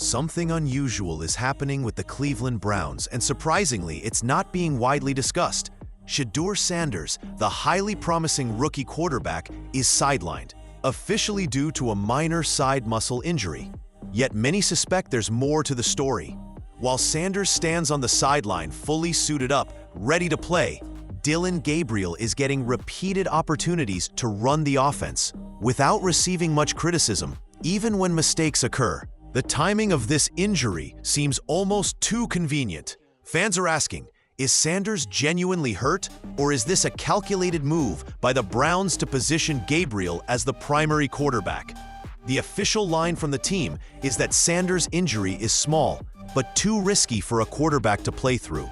Something unusual is happening with the Cleveland Browns, and surprisingly, it's not being widely discussed. Shedeur Sanders, the highly promising rookie quarterback, is sidelined, officially due to a minor side muscle injury. Yet many suspect there's more to the story. While Sanders stands on the sideline fully suited up, ready to play, Dillon Gabriel is getting repeated opportunities to run the offense without receiving much criticism, even when mistakes occur. The timing of this injury seems almost too convenient. Fans are asking, is Sanders genuinely hurt, or is this a calculated move by the Browns to position Gabriel as the primary quarterback? The official line from the team is that Sanders' injury is small, but too risky for a quarterback to play through.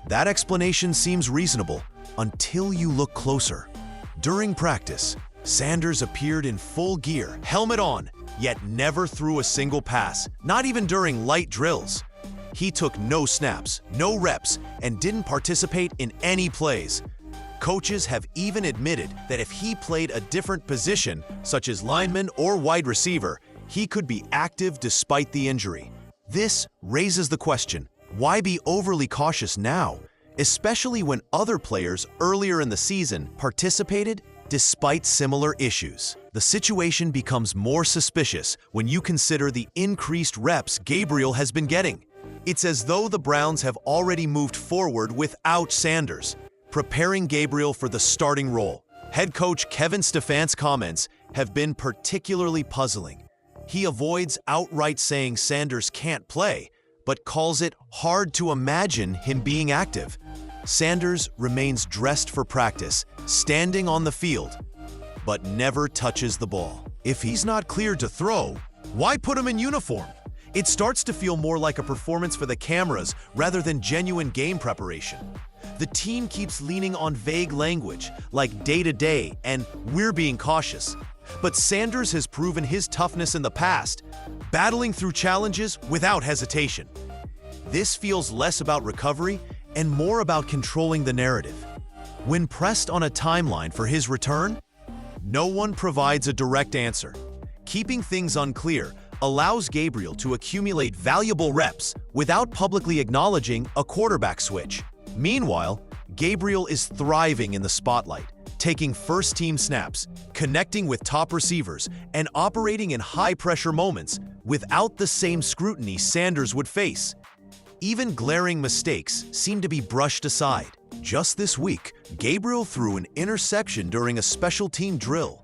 That explanation seems reasonable until you look closer. During practice, Sanders appeared in full gear, helmet on, yet never threw a single pass, not even during light drills. He took no snaps, no reps, and didn't participate in any plays. Coaches have even admitted that if he played a different position, such as lineman or wide receiver, he could be active despite the injury. This raises the question, why be overly cautious now, especially when other players earlier in the season participated despite similar issues? The situation becomes more suspicious when you consider the increased reps Gabriel has been getting. It's as though the Browns have already moved forward without Sanders, preparing Gabriel for the starting role. Head coach Kevin Stefanski's comments have been particularly puzzling. He avoids outright saying Sanders can't play, but calls it hard to imagine him being active. Sanders remains dressed for practice, standing on the field, but never touches the ball. If he's not cleared to throw, why put him in uniform? It starts to feel more like a performance for the cameras rather than genuine game preparation. The team keeps leaning on vague language, like day-to-day and we're being cautious. But Sanders has proven his toughness in the past, battling through challenges without hesitation. This feels less about recovery and more about controlling the narrative. When pressed on a timeline for his return, no one provides a direct answer. Keeping things unclear allows Gabriel to accumulate valuable reps without publicly acknowledging a quarterback switch. Meanwhile, Gabriel is thriving in the spotlight, taking first-team snaps, connecting with top receivers, and operating in high-pressure moments without the same scrutiny Sanders would face. Even glaring mistakes seem to be brushed aside. Just this week, Gabriel threw an interception during a special team drill.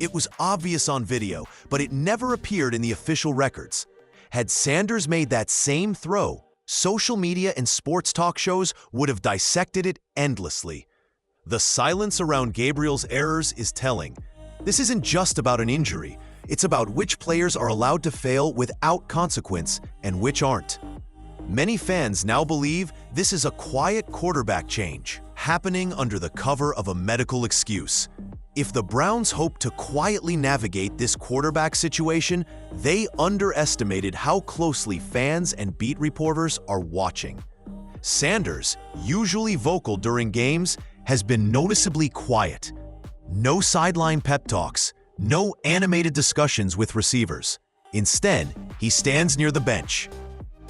It was obvious on video, but it never appeared in the official records. Had Sanders made that same throw, social media and sports talk shows would have dissected it endlessly. The silence around Gabriel's errors is telling. This isn't just about an injury. It's about which players are allowed to fail without consequence and which aren't. Many fans now believe this is a quiet quarterback change, happening under the cover of a medical excuse. If the Browns hope to quietly navigate this quarterback situation, they underestimated how closely fans and beat reporters are watching. Sanders, usually vocal during games, has been noticeably quiet. No sideline pep talks, no animated discussions with receivers. Instead, he stands near the bench,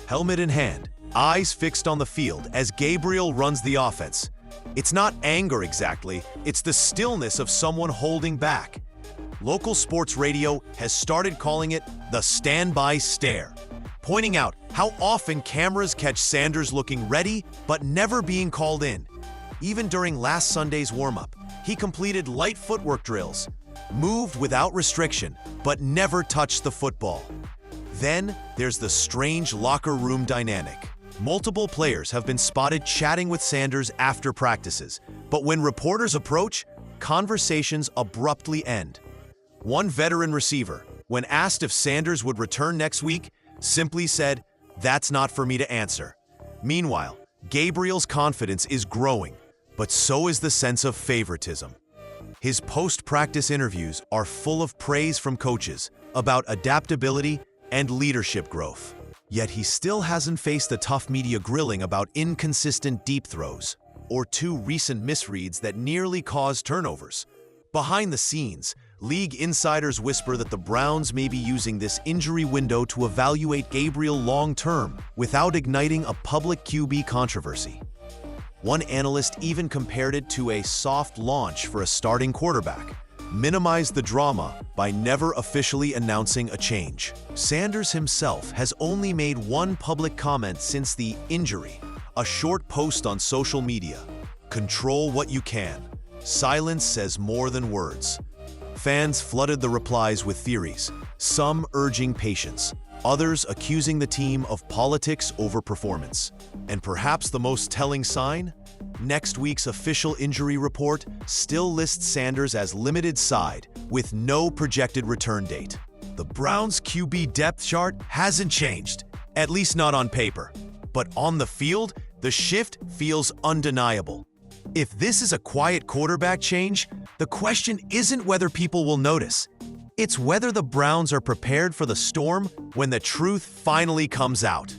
helmet in hand, eyes fixed on the field as Gabriel runs the offense. It's not anger exactly, it's the stillness of someone holding back. Local sports radio has started calling it the standby stare, pointing out how often cameras catch Sanders looking ready but never being called in. Even during last Sunday's warm-up, he completed light footwork drills, moved without restriction, but never touched the football. Then there's the strange locker room dynamic. Multiple players have been spotted chatting with Sanders after practices, but when reporters approach, conversations abruptly end. One veteran receiver, when asked if Sanders would return next week, simply said, "That's not for me to answer." Meanwhile, Gabriel's confidence is growing, but so is the sense of favoritism. His post-practice interviews are full of praise from coaches about adaptability and leadership growth. Yet he still hasn't faced the tough media grilling about inconsistent deep throws or two recent misreads that nearly caused turnovers. Behind the scenes, League insiders whisper that the Browns may be using this injury window to evaluate Gabriel long-term without igniting a public QB controversy. One analyst even compared it to a soft launch for a starting quarterback, minimized the drama by never officially announcing a change. Sanders himself has only made one public comment since the injury, a short post on social media. "Control what you can. Silence says more than words." Fans flooded the replies with theories, some urging patience, others accusing the team of politics over performance. And perhaps the most telling sign? Next week's official injury report still lists Sanders as limited side, with no projected return date. The Browns' QB depth chart hasn't changed, at least not on paper. But on the field, the shift feels undeniable. If this is a quiet quarterback change, the question isn't whether people will notice. It's whether the Browns are prepared for the storm when the truth finally comes out.